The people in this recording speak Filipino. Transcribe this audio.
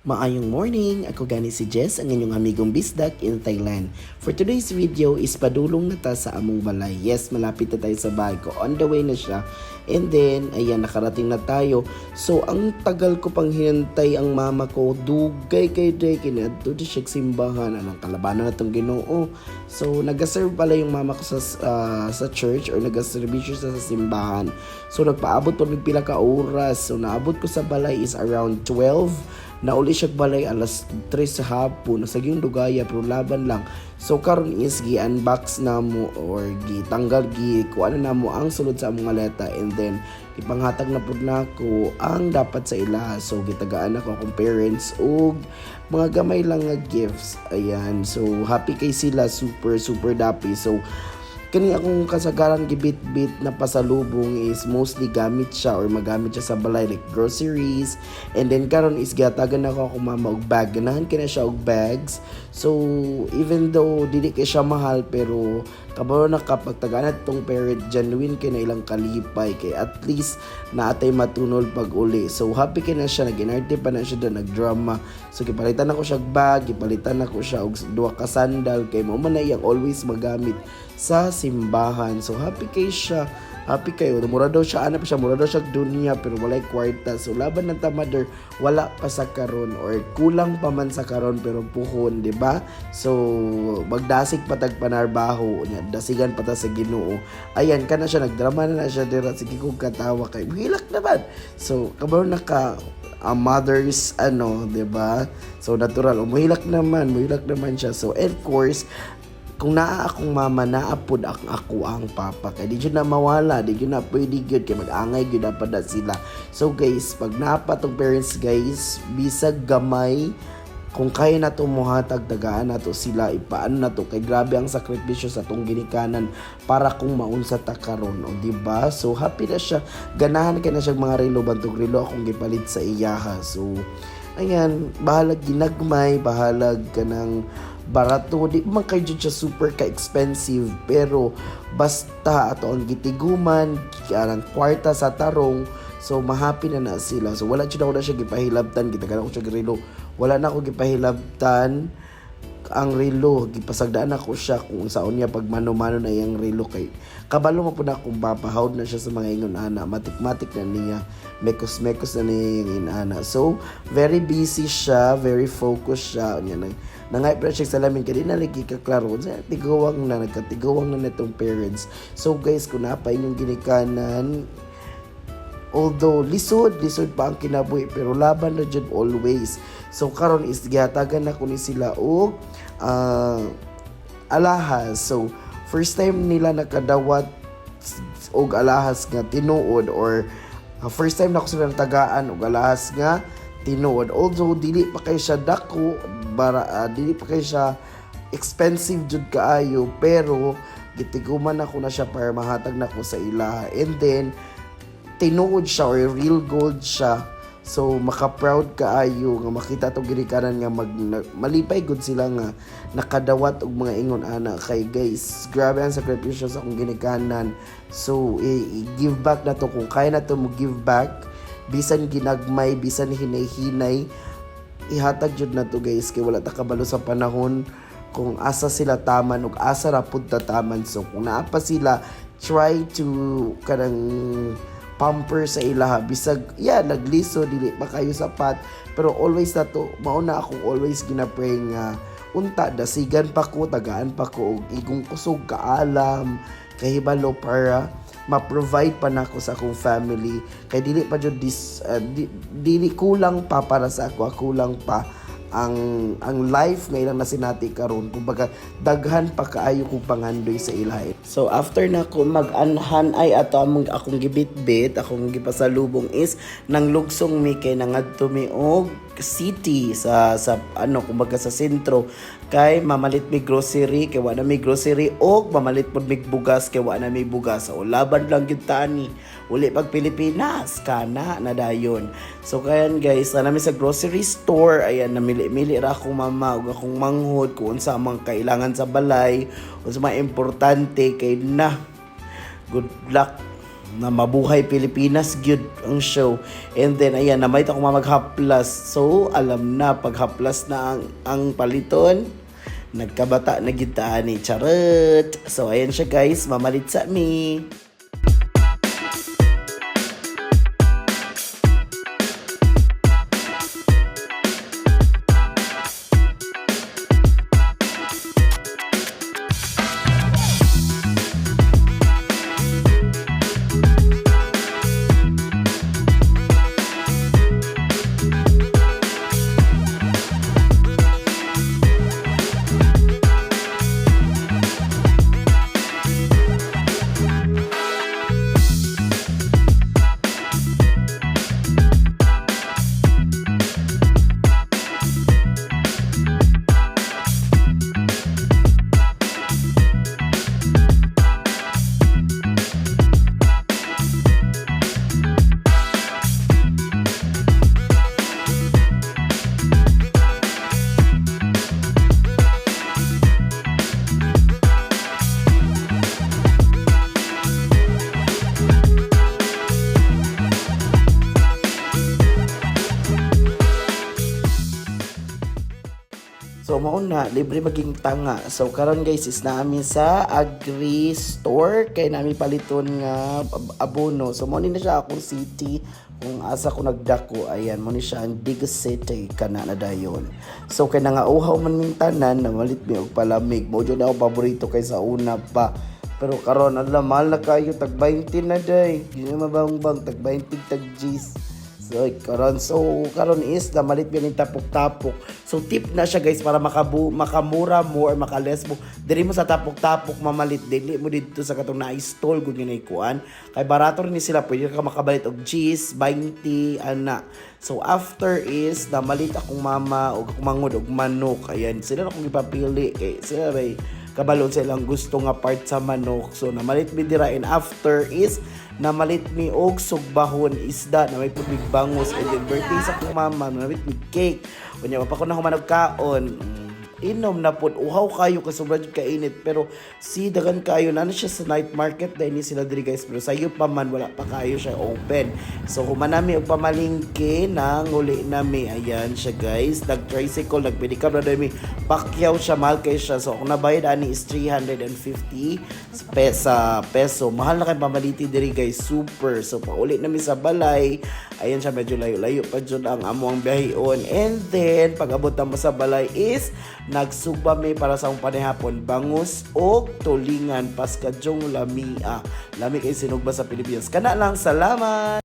Maayong morning! Ako gani si Jess, ang inyong amigong bisdak in Thailand. For today's video is padulong na ta sa among balay. Yes, malapit na tayo sa bahay ko. On the way na siya. And then, ayan, nakarating na tayo. So, ang tagal ko pang hinantay ang mama ko. Dugay kay day, kinadto di siya simbahan. Anong kalabanan na itong Ginoo. So, nag-serve pala yung mama ko sa church or nag-servisyo sa simbahan. So, nagpaabot pa pila ka oras. So, naabot ko sa balay is around 12. Nauli siya balay alas 3 sa hapon. Nasa yung dugaya pero laban lang. So karon is gi-unbox na mo or gitanggal kuha na mo ang sulod sa among maleta, and then ipanghatag na pud nako ang dapat sa ila. So gitagaan ako akong parents og mga gamay lang nga gifts. Ayan. So happy kay sila, super dapi. So kani akong kasagaran gibit-bit na pasalubong is mostly gamit siya or magamit siya sa balay like groceries, and then karon is gatagan ako mama og bag. Ganahan kina siya og bags. So even though dili kay siya mahal, pero kabalo na kapag taganat tong parent genuine kay na ilang kalipay kay at least naatay matunol pag uli. So happy kay na siya, nag-inarte pa na siya doon, nagdrama. So gipalitan ako siya bag, gipalitan ako siya og duha ka sandal kay mo man na iyang always magamit sa simbahan. So happy kay siya, happy kayo. Mura daw siya, ano pa siya, mura daw siya dunya pero walay kwarta. So laban ng mother, wala pa sa karon or kulang pa man sa karon pero puhon, di ba? So magdasig patag panarbaho, dasigan pata sa Ginoo. Ayan kana siya, nagdrama na siya dira, sige kong katawa kay hilak naman. So kabalo naka mother's di ba? So natural, muhilak naman siya. So of course, kung naa akong mama, naapod ako ang papa. Kaya di yun na mawala, di yun na pwede yun. Kaya mag-angay yun na pada sila. So guys, pag naapa tong parents guys, bisag gamay, kung kaya na itong muhatag, tagaan na to sila, ipaano na to. Kay grabe ang sakripisyo sa itong ginikanan para kung maunsa ta karon, o diba? So happy na siya. Ganahan ka na siya mga relo, bantog relo akong gipalit sa iyaha. So ayan, bahalag ginagmay, bahalag ka ng barato, di man kayo dyan siya super ka-expensive, pero basta ato ang gitiguman, ang kwarta sa tarong, so mahappy na sila. So wala dyan ako na siya gipahilabtan, gitagan ako siya relo, wala na ako gipahilabtan ang relo, gipasagdaan ako siya kung saon niya pag mano-mano na iyang relo, kay kabalo mo po na kung papahawd na siya sa mga ingon ana, matik-matik na niya, mekos-mekos na niya yung inana. So very busy siya, very focused siya niya. Nangay pa siya sa lamin, kaya di na lagi kaklaro tigawang na nagkatigawang na netong parents. So guys, kung napa inyong ginikanan, although lisod pa ang kinabuhi, pero laban na dyan always. So karon is gihatagan na ko ni sila o alahas. So first time nila nakadawat og alahas nga tinuod, or first time na ko sila natagaan og alahas nga tinuod. Although dili pa kay siya dako, dili pa kay siya expensive jud kaayo, pero gitiguman ako na siya para mahatag na ko sa ila. And then tinuod siya or real gold siya. So maka-proud kaayo nga makita tong ginikanan nga malipay gud sila nga nakadawat og mga ingon ana. Kay guys, grabe ang sakripisyo sa akong ginikanan. So i-give back na to, kung kaya na to mo give back, bisan ginagmay, bisan hinay-hinay, ihatag jud na to guys, kay wala ta kabalo sa panahon kung asa sila taman ug asa ra pud ta taman. So kung naa pa sila, try to kanang pamper sa ilaha, bisag nagliso dili pa kayo sapat, pero always na to, mauna akong always ginapray nga unta dasigan pa ko, tagaan pa ko og igong kusog kaalam kahibalo para ma-provide pa nako sa akong family. Kay dili pa jud dili kulang pa para sa ako, kulang pa ang life nga ilang nasinati karon. Kumbaga daghan pa kaayo kong pangandoy sa ilahe. So after na ko mag-anhan ay ato akong gibit-bit, akong gipasalubong is nang lugsong mi kay nangadto mi og city sa kumbaga sa sentro, kay mamalit mi grocery kay wala mi grocery, og mamalit pod mi bugas kay wala mi bugas. O laban lang gyud tani, uli pag Pilipinas kana na dayon. So kayan guys, nami sa grocery store, ayan namili ra akong mama ug akong manghod kung unsa mang kailangan sa balay, unsa mga importante kay na good luck na Mabuhay Pilipinas gyud ang show. And then ayan, na may ako maghaplas. So alam na pag haplas na ang paliton, nagkabata na gyud ta ni charot. So ayan siya guys, mamalit sa mi. So mauna, libre maging tanga. So karon guys is namin sa Agri Store kay namin paliton nga abono. So mo ni na siya akong city kung asa ko nagdako. Ayan mo ni siya ang biggest city kana na dayon. So kay nangauhaw man ning tanan na malit mi og palamig. Mo jud ako paborito kay sa una pa. Pero karon ala mahal na kayo tag 20 na day. Gini mabang tag 20 tag G's. So karon is na malit bin tapok-tapok. So tip na siya guys para makamura mo or makaless mo. Diri mo sa tapok-tapok mamalit dili mo dito sa katong na-install gud nga kuan. Kay barato rin sila pwede ka makabalit og cheese 20 ana. So after is na malit akong mama og akong mangod og manok. Ayan sila na akong ipapili kay sila ray kabalon sa ilang gusto nga part sa manok. So namalit mi dira and after is namalit mi og sugbahon isda na may pubig bangus and then birthday sa akong mama namalit mi cake. Kunya pa ko na humanog kaon. Inom na pod uhaw kayo kasi sobrang kainit pero si dagan kayo na siya sa night market dahil ni sila diri guys pero sayo pa man wala pa kayo siya open. So humanami og pamalingke nang uli nami ayan siya guys nag tricycle nagpedicab na dami pakyaw siya mahal kay siya. So kung nabayad ani is 350 peso mahal na kay pamaliti diri guys super. So pauli nami sa balay ayan siya medyo layo pa jud ang amo ang biyaheon and then pag abot mo sa balay is nagsugba may para sa akong panihapon bangus o tulingan paskadyong lamia. Lami kay sinugba sa Pilipinas. Kana lang, salamat!